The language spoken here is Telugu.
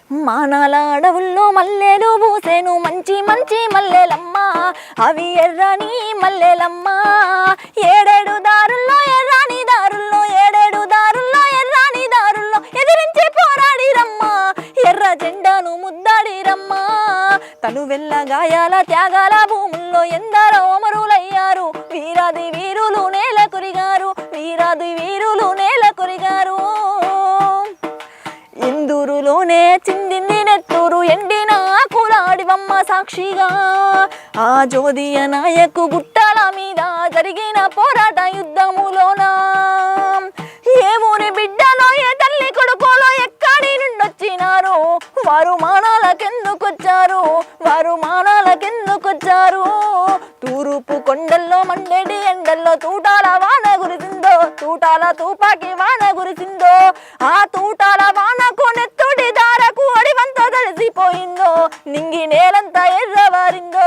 మానాల అడవుల్లో మల్లెలు పూసేను మంచి మంచి మల్లెలమ్మ అవి ఎర్రని మల్లెలమ్మ ఏడేడు దారుల్లో ఎర్రని దారుల్లో ఏడేడు దారుల్లో ఎర్రని దారుల్లో ఎదిరించి పోరాడిరమ్మ ఎర్ర జెండాను ముద్దాడిరమ్మ తను వెళ్ళ గాయాల త్యాగాల భూముల్లో ఎందరో అమరులయ్యారు వీరాది వీరులు నేల కొరిగారు వీరాది వీరులు నేల కొరిగారు ఇందూరులోనే చిందింది నెత్తూరు ఎండిన ఆకులాడివమ్మ సాక్షిగా ఆ జోదియ నాయకు గుట్టల మీద జరిగిన పోరాట యుద్ధములోన ఏ ఊరి బిడ్డలో ఏ తల్లి కొడుకోలో ఎక్కడి నుండొచ్చినారు వారు మానాలకెందుకొచ్చారు వారు మానాలకెందుకొచ్చారు తూరుపు కొండల్లో మండేడి ఎండల్లో తూటాల వాన కురిసిందో తూటాల తూపాకి వాన కురిసిందో ఆ తూటాల వానకు నెత్తుడి దారకు అడివంతా తడిసిపోయిందో నింగి నేలంతా ఎర్రవారిందో